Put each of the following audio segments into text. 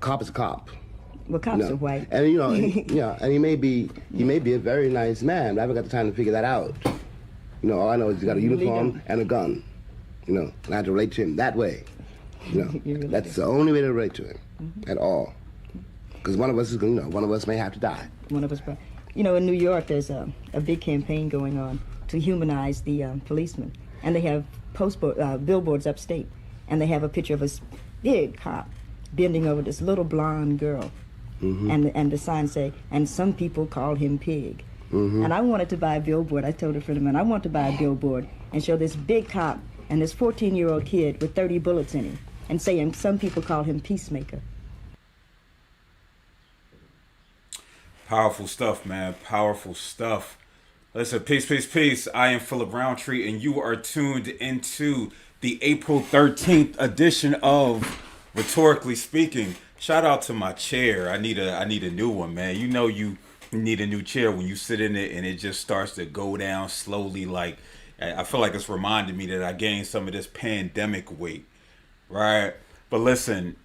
cop is a cop. Well, cops are white. And and he may be a very nice man, but I haven't got the time to figure that out. All I know is he's got a uniform and a gun. And I have to relate to him that way. That's the only way to relate to him at all. Because one of us may have to die. One of us, in New York, there's a big campaign going on to humanize the policemen, and they have billboards upstate, and they have a picture of a big cop bending over this little blonde girl. And the sign say, and some people call him Pig. And I wanted to buy a billboard. I told a friend of mine, I want to buy a billboard and show this big cop and this 14-year-old kid with 30 bullets in him and saying some people call him Peacemaker. Powerful stuff, man. Powerful stuff. Listen, peace, peace, peace. I am Phillip Roundtree, and you are tuned into the April 13th edition of Rhetorically Speaking. Shout out to my chair. I need a new one, man. You need a new chair when you sit in it and it just starts to go down slowly. Like, I feel like it's reminded me that I gained some of this pandemic weight, right? But listen,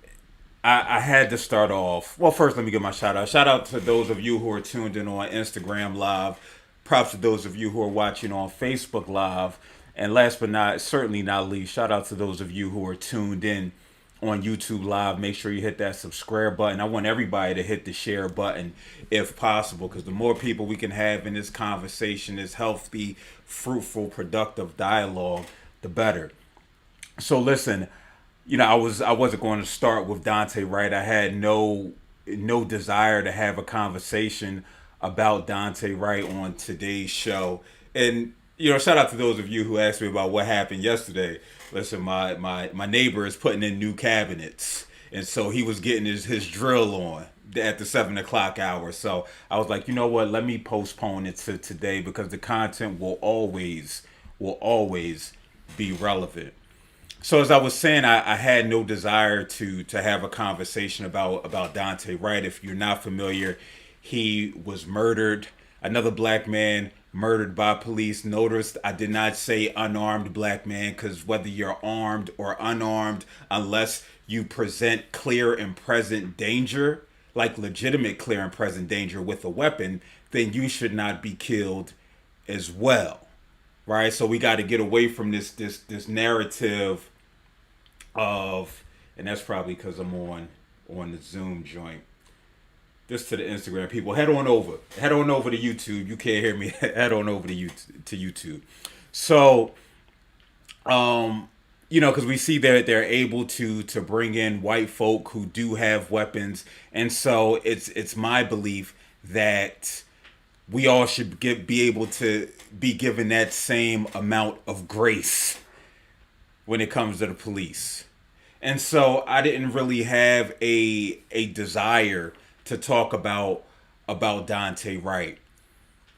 I had to start off. Well, first, let me give my shout out. Shout out to those of you who are tuned in on Instagram Live. Props to those of you who are watching on Facebook Live. And last but certainly not least, shout out to those of you who are tuned in on YouTube Live. Make sure you hit that subscribe button. I want everybody to hit the share button if possible, because the more people we can have in this conversation, this healthy, fruitful, productive dialogue, the better. So listen, I wasn't going to start with Daunte Wright. I had no desire to have a conversation about Daunte Wright on today's show. And shout out to those of you who asked me about what happened yesterday. Listen, my neighbor is putting in new cabinets, and so he was getting his drill on at the 7 o'clock hour. So I was like, you know what? Let me postpone it to today, because the content will always be relevant. So as I was saying, I had no desire to have a conversation about Daunte Wright. If you're not familiar, he was murdered. Another black man murdered by police. Notice I did not say unarmed black man, because whether you're armed or unarmed, unless you present clear and present danger, like legitimate clear and present danger with a weapon, then you should not be killed as well, right? So we got to get away from this narrative of, and that's probably because I'm on the Zoom joint. Just to the Instagram people, head on over to YouTube. You can't hear me. Head on over to YouTube. So, because we see that they're able to bring in white folk who do have weapons, and so it's my belief that we all should be able to be given that same amount of grace when it comes to the police. And so I didn't really have a desire to talk about Daunte Wright,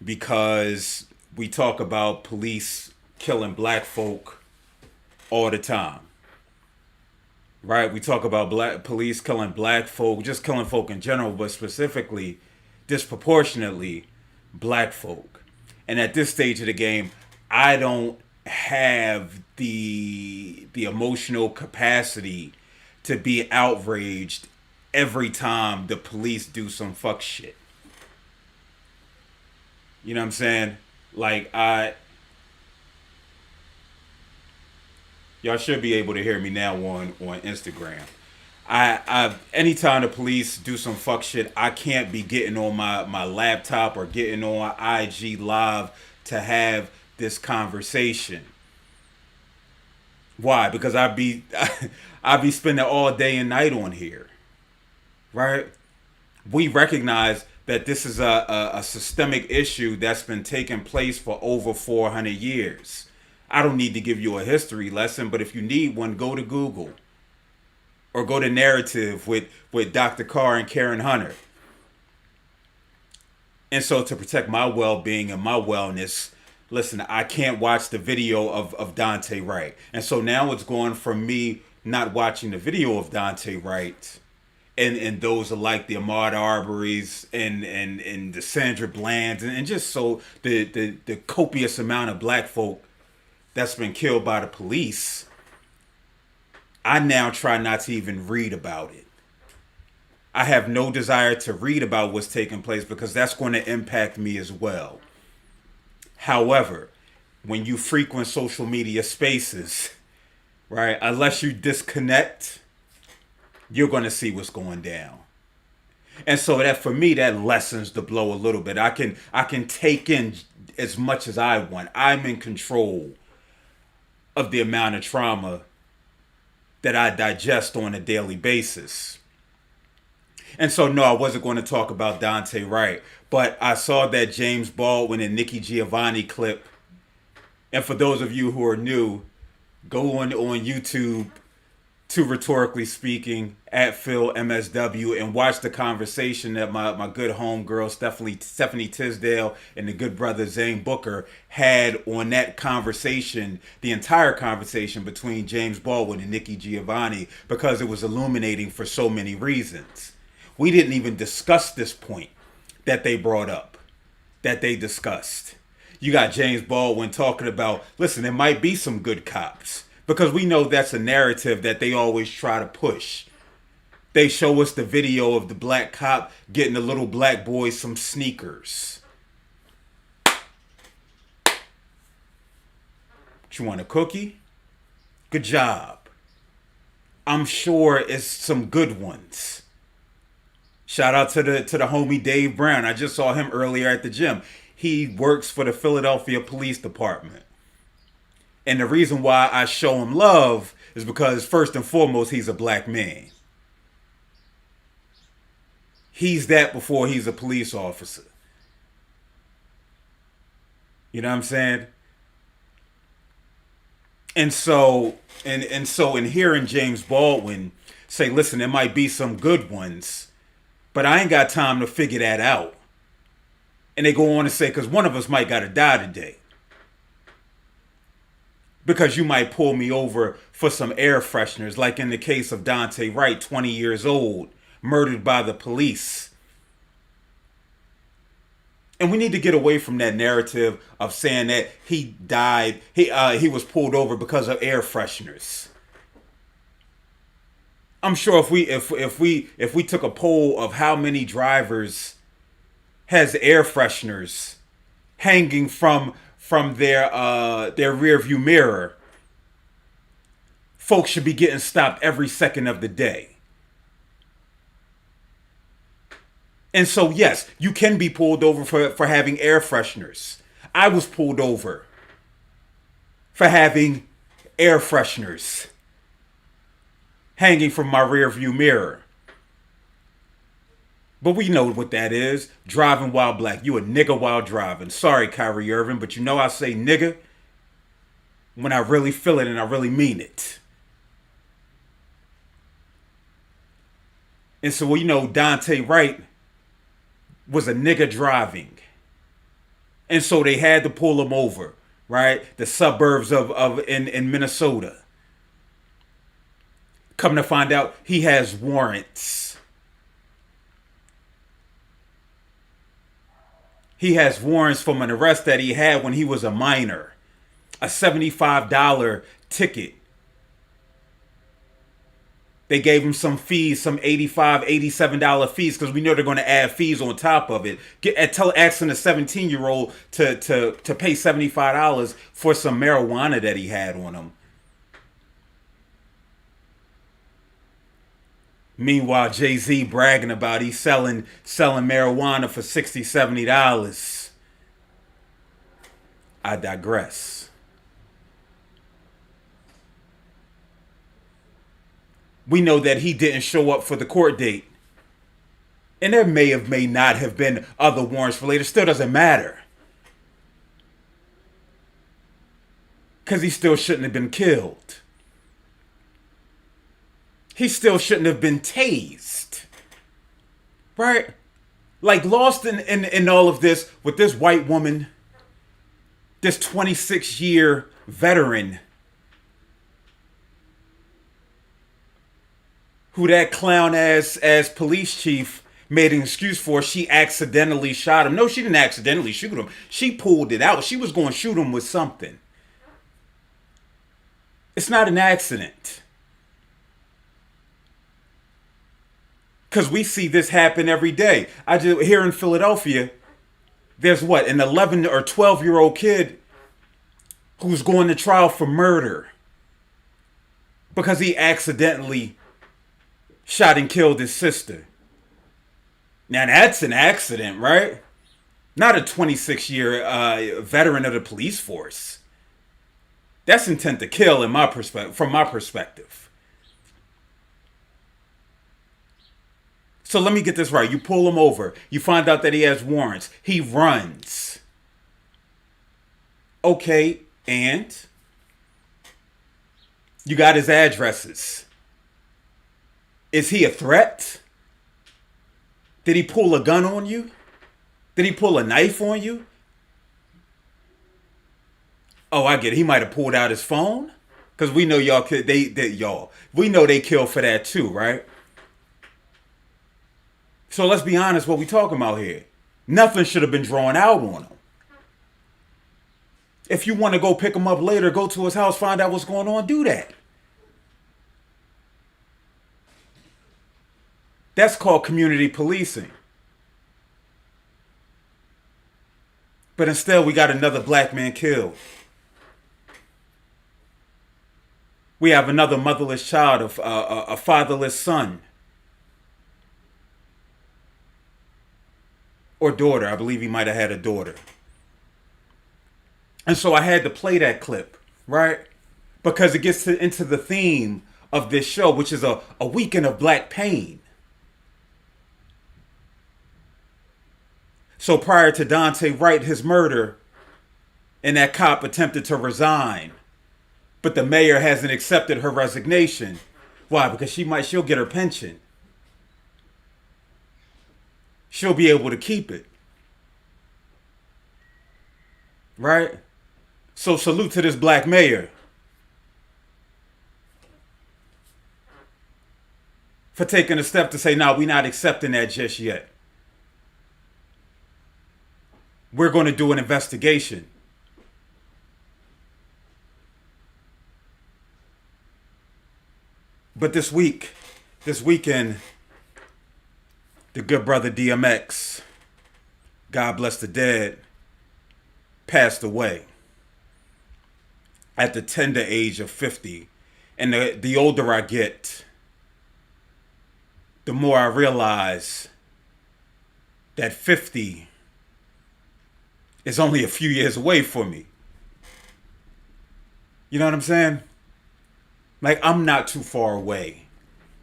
because we talk about police killing black folk all the time, right? We talk about police killing black folk, just killing folk in general, but specifically, disproportionately, black folk. And at this stage of the game, I don't have the emotional capacity to be outraged every time the police do some fuck shit. You know what I'm saying? Like, y'all should be able to hear me now on Instagram. I anytime the police do some fuck shit, I can't be getting on my laptop or getting on IG Live to have this conversation. Why? Because I be spending all day and night on here. Right? We recognize that this is a systemic issue that's been taking place for over 400 years. I don't need to give you a history lesson, but if you need one, go to Google. Or go to Narrative with Dr. Carr and Karen Hunter. And so to protect my well-being and my wellness, listen, I can't watch the video of Daunte Wright. And so now it's going from me not watching the video of Daunte Wright and those are like the Ahmaud Arbery's and the Sandra Bland's and just so the copious amount of black folk that's been killed by the police, I now try not to even read about it. I have no desire to read about what's taking place because that's going to impact me as well. However, when you frequent social media spaces, right, unless you disconnect, you're going to see what's going down. And so that for me, that lessens the blow a little bit. I can take in as much as I want. I'm in control of the amount of trauma that I digest on a daily basis. And so, no, I wasn't going to talk about Daunte Wright, but I saw that James Baldwin and Nikki Giovanni clip. And for those of you who are new, go on YouTube to Rhetorically Speaking at Phil MSW and watch the conversation that my good homegirl Stephanie Tisdale and the good brother Zane Booker had on that conversation, the entire conversation between James Baldwin and Nikki Giovanni, because it was illuminating for so many reasons. We didn't even discuss this point that they brought up, that they discussed. You got James Baldwin talking about, listen, there might be some good cops. Because we know that's a narrative that they always try to push. They show us the video of the black cop getting the little black boy some sneakers. You want a cookie? Good job. I'm sure it's some good ones. Shout out to the homie Dave Brown. I just saw him earlier at the gym. He works for the Philadelphia Police Department. And the reason why I show him love is because, first and foremost, he's a black man. He's that before he's a police officer. You know what I'm saying? And so in hearing James Baldwin say, listen, there might be some good ones, but I ain't got time to figure that out. And they go on to say, because one of us might got to die today. Because you might pull me over for some air fresheners, like in the case of Daunte Wright, 20 years old, murdered by the police. And we need to get away from that narrative of saying that he died, he was pulled over because of air fresheners. I'm sure if we took a poll of how many drivers has air fresheners hanging from their rear view mirror, folks should be getting stopped every second of the day. And so, yes, you can be pulled over for having air fresheners. I was pulled over for having air fresheners hanging from my rear view mirror. But we know what that is. Driving while black. You a nigga while driving. Sorry, Kyrie Irving, but you know I say nigga when I really feel it and I really mean it. And so, well, you know, Daunte Wright was a nigga driving. And so they had to pull him over, right? The suburbs in Minnesota. Come to find out, he has warrants. He has warrants from an arrest that he had when he was a minor. A $75 ticket. They gave him some fees, some $85, $87 fees, because we know they're going to add fees on top of it. Asking a 17-year-old to pay $75 for some marijuana that he had on him. Meanwhile, Jay-Z bragging about he's selling marijuana for $60, $70. I digress. We know that he didn't show up for the court date. And there may not have been other warrants related. Still doesn't matter. Because he still shouldn't have been killed. He still shouldn't have been tased. Right? Like lost in all of this with this white woman, this 26-year veteran, who that clown as police chief made an excuse for. She accidentally shot him. No, she didn't accidentally shoot him. She pulled it out. She was going to shoot him with something. It's not an accident. Because we see this happen every day. Here in Philadelphia, there's an 11 or 12-year-old kid who's going to trial for murder because he accidentally shot and killed his sister. Now that's an accident, right? Not a 26-year veteran of the police force. That's intent to kill from my perspective. So let me get this right. You pull him over. You find out that he has warrants. He runs. Okay, and you got his addresses. Is he a threat? Did he pull a gun on you? Did he pull a knife on you? Oh, I get it. He might have pulled out his phone. Because we know we know they kill for that too, right? So let's be honest what we talking about here. Nothing should have been drawn out on him. If you want to go pick him up later, go to his house, find out what's going on, do that. That's called community policing. But instead, we got another black man killed. We have another motherless child, a fatherless son. Or daughter. I believe he might have had a daughter. And so I had to play that clip, right? Because it gets into the theme of this show, which is a weekend of black pain. So prior to Daunte Wright, his murder, and that cop attempted to resign, but the mayor hasn't accepted her resignation. Why? Because she'll get her pension. She'll be able to keep it. Right? So salute to this black mayor for taking a step to say, no, we're not accepting that just yet. We're going to do an investigation. But this weekend, the good brother DMX, God bless the dead, passed away at the tender age of 50. And the older I get, the more I realize that 50 is only a few years away for me. You know what I'm saying? Like, I'm not too far away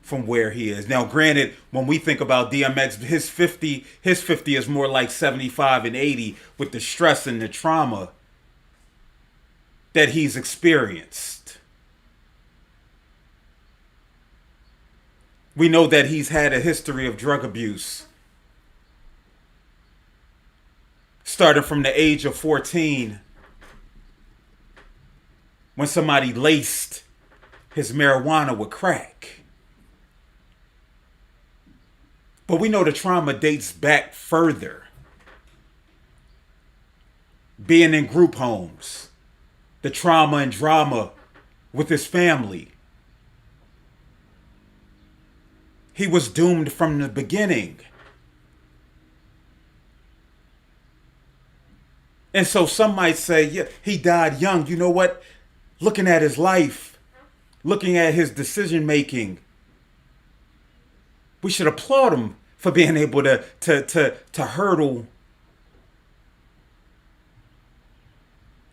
from where he is. Now, granted, when we think about DMX, his 50 is more like 75 and 80 with the stress and the trauma that he's experienced. We know that he's had a history of drug abuse. Starting from the age of 14, when somebody laced his marijuana with crack. But we know the trauma dates back further. Being in group homes, the trauma and drama with his family. He was doomed from the beginning. And so some might say, yeah, he died young. You know what? Looking at his life, looking at his decision making, we should applaud him for being able to hurdle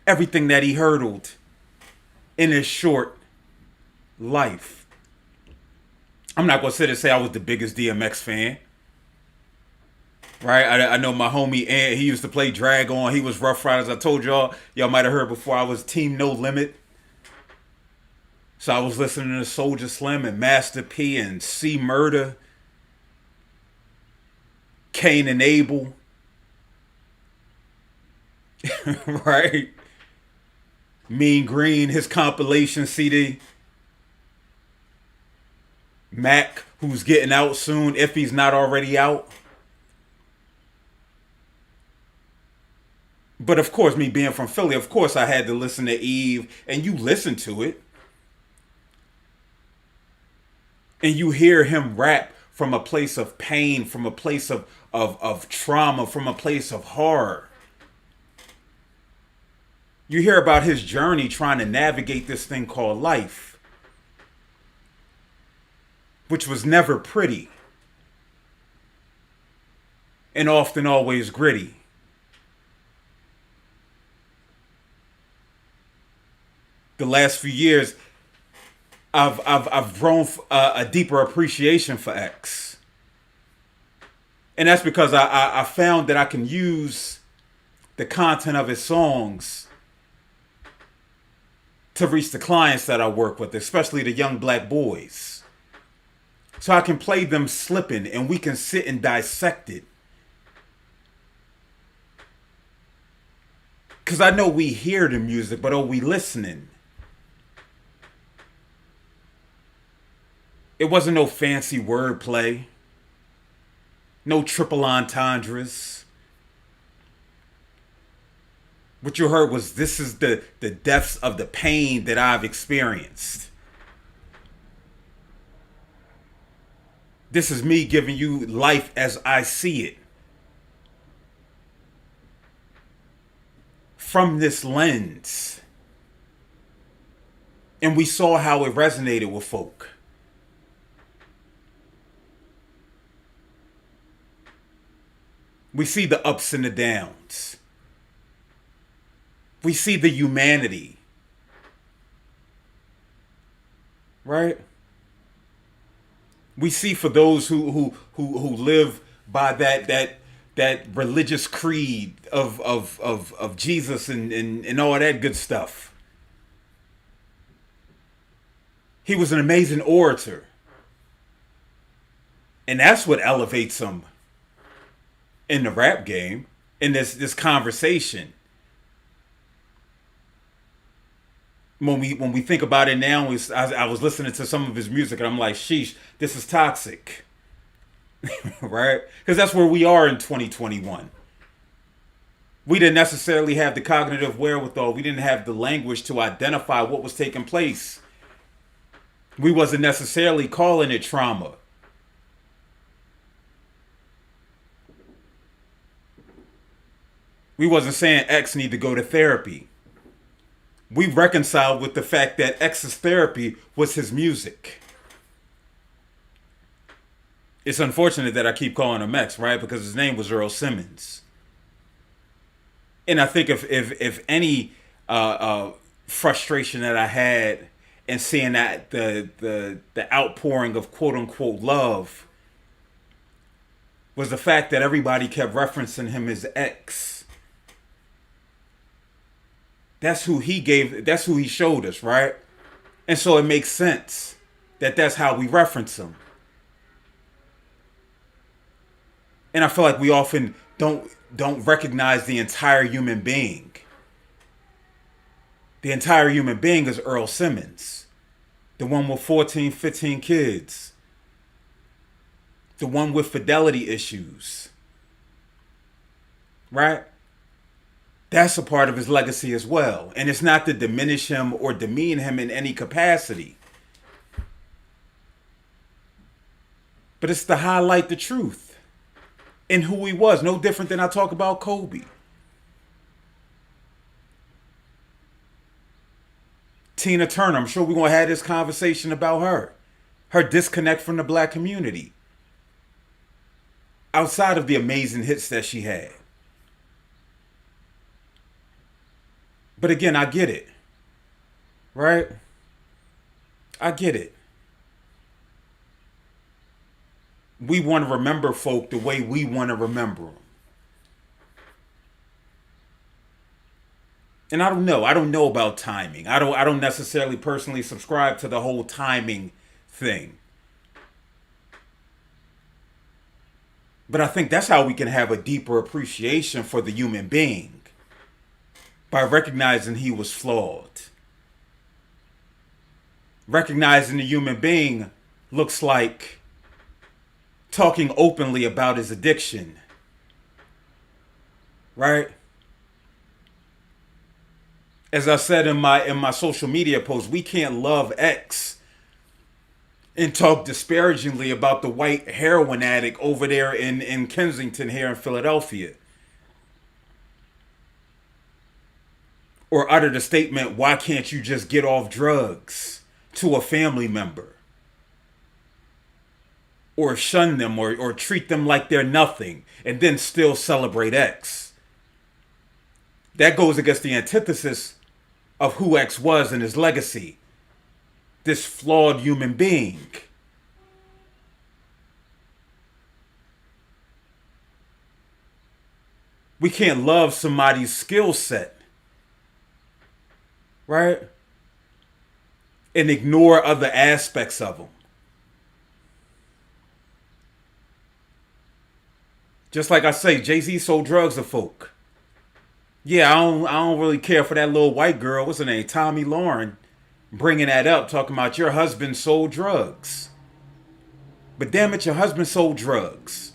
everything that he hurdled in his short life. I'm not going to sit and say I was the biggest DMX fan. Right? I know my homie Ant, he used to play Drag On. He was Rough Riders. I told y'all might have heard before, I was Team No Limit. So I was listening to Soulja Slim and Master P and C Murder, Cain and Abel. Right? Mean Green, his compilation CD. Mac, who's getting out soon, if he's not already out. But of course, me being from Philly, of course I had to listen to Eve, and you listen to it. And you hear him rap from a place of pain, from a place of trauma, from a place of horror. You hear about his journey trying to navigate this thing called life, which was never pretty and often always gritty. The last few years, I've grown a deeper appreciation for X, and that's because I found that I can use the content of his songs to reach the clients that I work with, especially the young black boys. So I can play them slipping and we can sit and dissect it. Because I know we hear the music, but are we listening? It wasn't no fancy wordplay, no triple entendres. What you heard was, this is the depths of the pain that I've experienced. This is me giving you life as I see it. From this lens. And we saw how it resonated with folk. We see the ups and the downs. We see the humanity. Right? We see for those who live by that religious creed of Jesus and all that good stuff. He was an amazing orator. And that's what elevates him in the rap game, in this conversation. When we think about it now, I was listening to some of his music and I'm like, sheesh, this is toxic. Right? Because that's where we are in 2021. We didn't necessarily have the cognitive wherewithal. We didn't have the language to identify what was taking place. We wasn't necessarily calling it trauma. We wasn't saying X need to go to therapy. We reconciled with the fact that X's therapy was his music. It's unfortunate that I keep calling him X, right? Because his name was Earl Simmons. And I think if any frustration that I had in seeing that the outpouring of quote unquote love was the fact that everybody kept referencing him as X. That's who he showed us, right? And so it makes sense that that's how we reference him. And I feel like we often don't recognize the entire human being. The entire human being is Earl Simmons. The one with 14, 15 kids. The one with fidelity issues. Right? That's a part of his legacy as well. And it's not to diminish him or demean him in any capacity. But it's to highlight the truth in who he was. No different than I talk about Kobe. Tina Turner, I'm sure we're going to have this conversation about her. Her disconnect from the black community. Outside of the amazing hits that she had. But again, I get it. Right? I get it. We want to remember folk the way we want to remember them. And I don't know. I don't know about timing. I don't necessarily personally subscribe to the whole timing thing. But I think that's how we can have a deeper appreciation for the human being. By recognizing he was flawed. Recognizing the human being looks like talking openly about his addiction. Right? As I said in my social media post, we can't love X and talk disparagingly about the white heroin addict over there in Kensington here in Philadelphia. Or uttered a statement, why can't you just get off drugs, to a family member? Or shun them or treat them like they're nothing and then still celebrate X. That goes against the antithesis of who X was and his legacy. This flawed human being. We can't love somebody's skill set, right? And ignore other aspects of them. Just like I say, Jay-Z sold drugs to folk. Yeah, I don't really care for that little white girl. What's her name? Tommy Lauren. Bringing that up, talking about your husband sold drugs. But damn it, your husband sold drugs.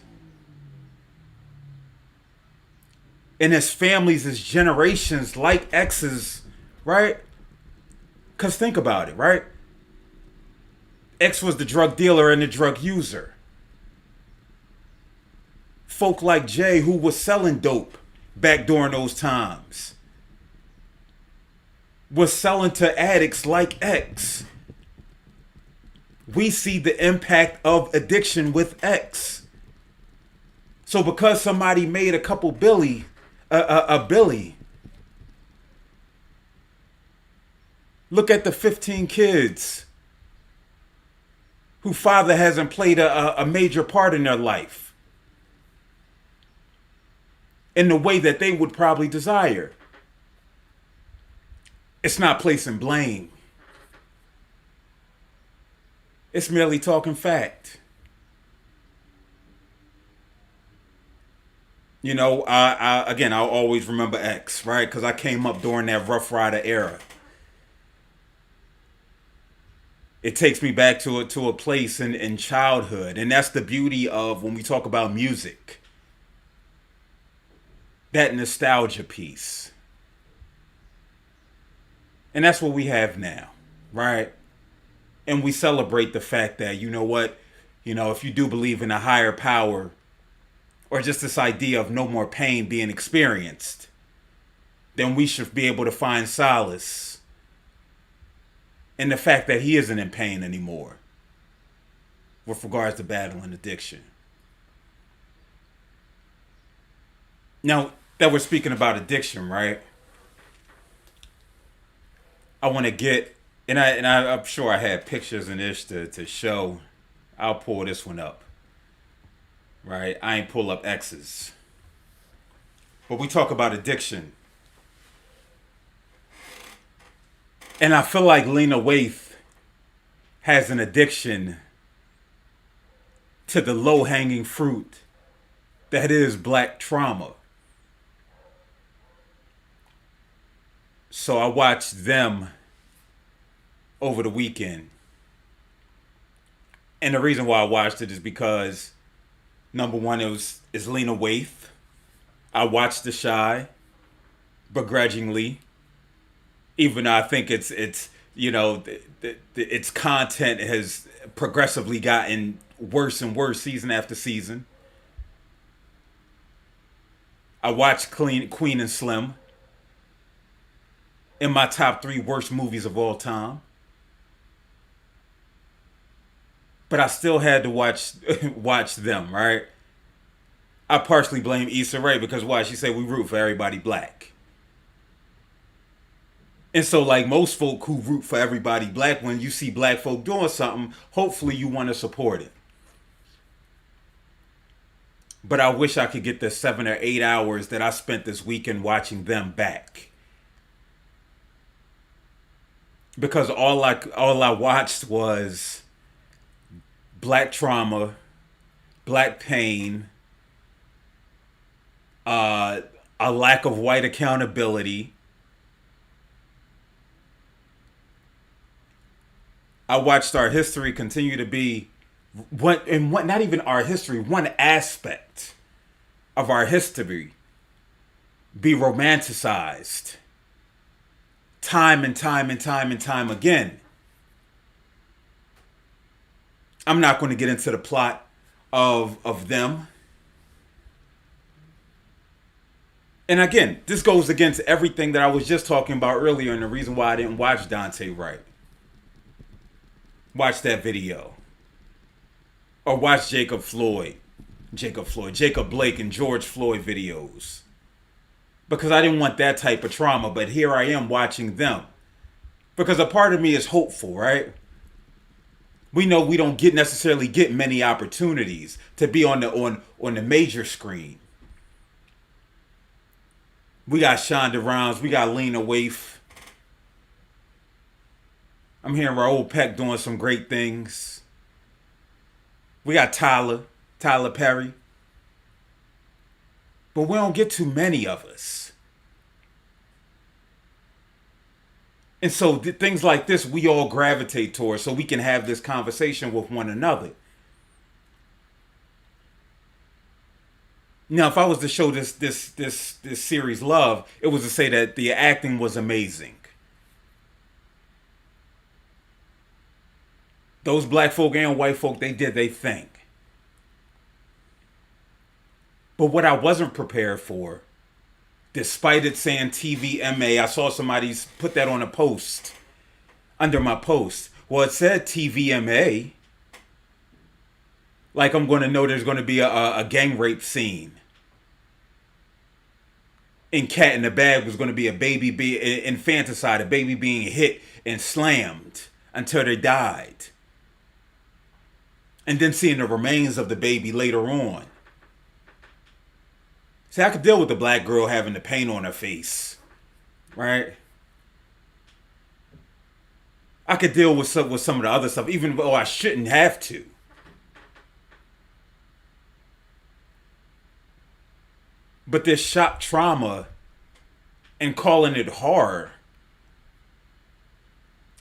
And his families, his generations, like X's, right? Because think about it, right? X was the drug dealer and the drug user. Folk like Jay, who was selling dope back during those times, was selling to addicts like X. We see the impact of addiction with X. So because somebody made a couple Billy, look at the 15 kids whose father hasn't played a major part in their life in the way that they would probably desire. It's not placing blame. It's merely talking fact. You know, I'll always remember X, right? Because I came up during that Rough Rider era. It takes me back to a place in childhood. And that's the beauty of when we talk about music. That nostalgia piece. And that's what we have now, right? And we celebrate the fact that, you know what, you know, if you do believe in a higher power, or just this idea of no more pain being experienced, then we should be able to find solace in the fact that he isn't in pain anymore with regards to battling addiction. Now that we're speaking about addiction, right? I want to get, and I'm sure I had pictures in this to show. I'll pull this one up. Right? I ain't pull up X's. But we talk about addiction. And I feel like Lena Waithe has an addiction to the low-hanging fruit that is black trauma. So I watched them over the weekend. And the reason why I watched it is because, number one, it's Lena Waithe. I watched The Shy begrudgingly, even though I think it's you know, its content has progressively gotten worse and worse season after season. I watched Queen and Slim, in my top 3 worst movies of all time. But I still had to watch them, right? I partially blame Issa Rae because why? She said we root for everybody black. And so like most folk who root for everybody black, when you see black folk doing something, hopefully you want to support it. But I wish I could get the 7 or 8 hours that I spent this weekend watching them back. Because all I watched was black trauma, black pain, a lack of white accountability. I watched our history continue to be not even our history, one aspect of our history be romanticized time and time and time and time again. I'm not going to get into the plot of them. And again, this goes against everything that I was just talking about earlier, and the reason why I didn't watch Daunte Wright. Watch that video. Or watch Jacob Blake and George Floyd videos. Because I didn't want that type of trauma, but here I am watching them. Because a part of me is hopeful, right? We know we don't necessarily get many opportunities to be on the major screen. We got Shonda Rhimes, we got Lena Waithe. I'm hearing Raoul Peck doing some great things. We got Tyler Perry. But we don't get too many of us. And so things like this we all gravitate towards so we can have this conversation with one another. Now, if I was to show this series love, it was to say that the acting was amazing. Those black folk and white folk, they did their thing. But what I wasn't prepared for, despite it saying TVMA, I saw somebody put that on a post, under my post. Well, it said TVMA. Like I'm going to know there's going to be a gang rape scene. And Cat in the Bag was going to be a baby infanticide, a baby being hit and slammed until they died. And then seeing the remains of the baby later on. See, I could deal with the black girl having the paint on her face. Right? I could deal with some of the other stuff, even though I shouldn't have to. But this shock trauma and calling it horror,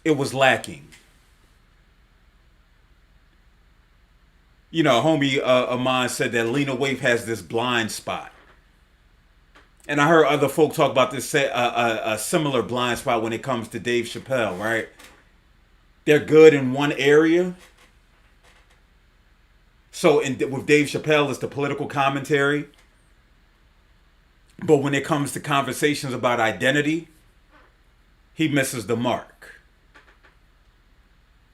it was lacking. You know, a homie of mine said that Lena Waithe has this blind spot. And I heard other folk talk about this, a similar blind spot when it comes to Dave Chappelle, right? They're good in one area. So with Dave Chappelle, it's the political commentary. But when it comes to conversations about identity, he misses the mark.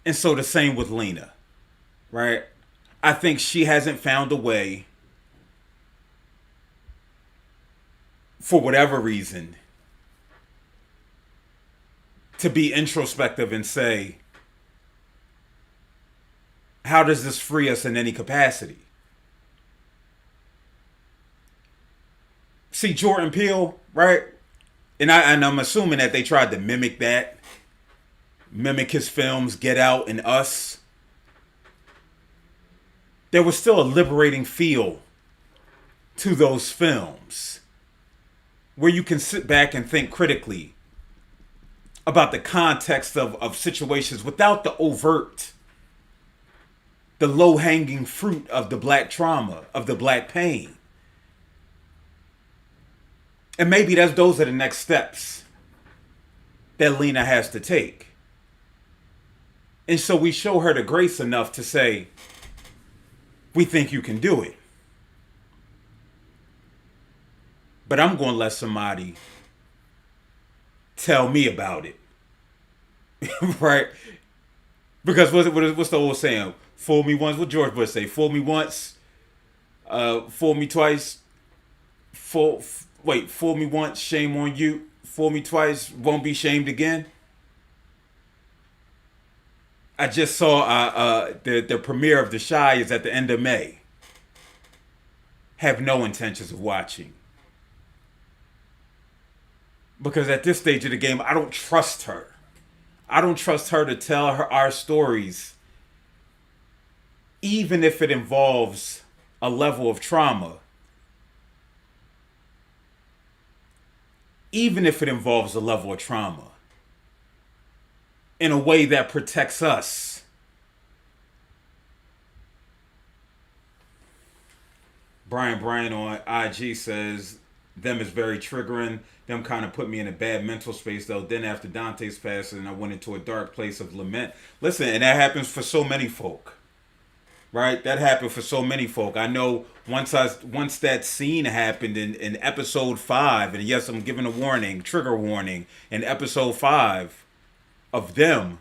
And so the same with Lena, right? I think she hasn't found a way, for whatever reason, to be introspective and say, how does this free us in any capacity? See, Jordan Peele, right? And I'm assuming that they tried to mimic that. Mimic his films, Get Out and Us. There was still a liberating feel to those films. Where you can sit back and think critically about the context of situations without the overt, the low-hanging fruit of the black trauma, of the black pain. And maybe those are the next steps that Lena has to take. And so we show her the grace enough to say, we think you can do it. But I'm going to let somebody tell me about it. Right? Because what's the old saying? Fool me once. What George Bush say? Fool me once. Fool me twice. Fool me once, shame on you. Fool me twice, won't be shamed again. I just saw the premiere of The Chi is at the end of May. Have no intentions of watching. Because at this stage of the game, I don't trust her. I don't trust her to tell our stories, even if it involves a level of trauma. Even if it involves a level of trauma. In a way that protects us. Brian on IG says, them is very triggering. Them kind of put me in a bad mental space though. Then after Daunte's passing, I went into a dark place of lament. Listen, and that happens for so many folk. right? That happened for so many folk. I know once that scene happened in episode 5, and yes, I'm giving a warning, trigger warning, in episode 5 of them,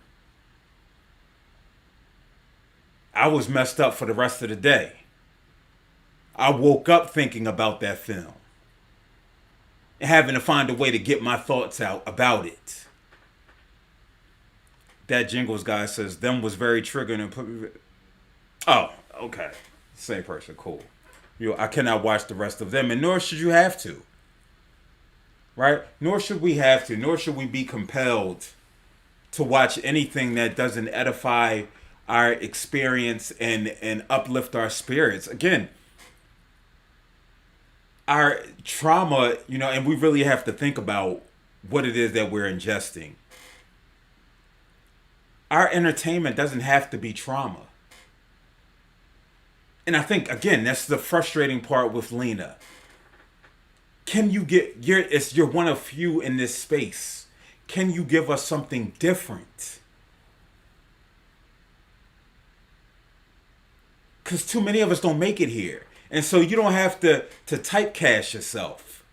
I was messed up for the rest of the day. I woke up thinking about that film and having to find a way to get my thoughts out about it. That Jingles guy says, them was very triggering. And oh, okay. Same person. Cool. I cannot watch the rest of them, and nor should you have to. Right? Nor should we have to. Nor should we be compelled to watch anything that doesn't edify our experience and uplift our spirits. Again, our trauma, and we really have to think about what it is that we're ingesting. Our entertainment doesn't have to be trauma. And I think, again, that's the frustrating part with Lena. Can you you're one of few in this space. Can you give us something different? Because too many of us don't make it here. And so you don't have to typecast yourself.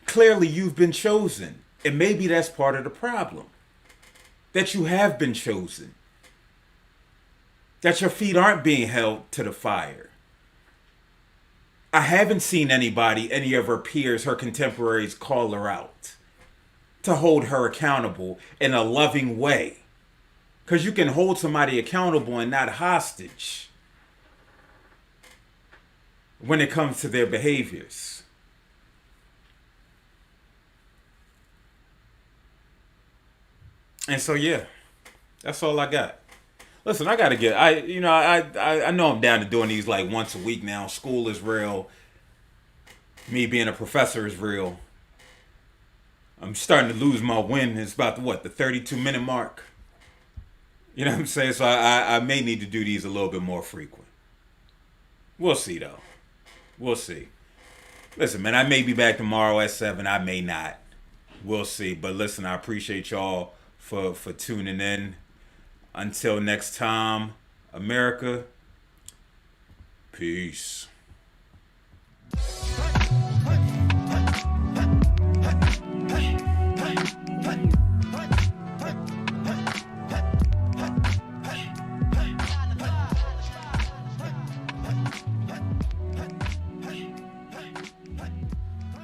Clearly, you've been chosen. And maybe that's part of the problem. That you have been chosen. That your feet aren't being held to the fire. I haven't seen any of her peers, her contemporaries, call her out to hold her accountable in a loving way. Because you can hold somebody accountable and not hostage when it comes to their behaviors. And so, yeah, that's all I got. Listen, I gotta get. I know I'm down to doing these like once a week now. School is real. Me being a professor is real. I'm starting to lose my wind. It's about the 32-minute mark. You know what I'm saying? So I may need to do these a little bit more frequent. We'll see though. We'll see. Listen, man, I may be back tomorrow at 7. I may not. We'll see. But listen, I appreciate y'all for tuning in. Until next time, America, peace. Hey.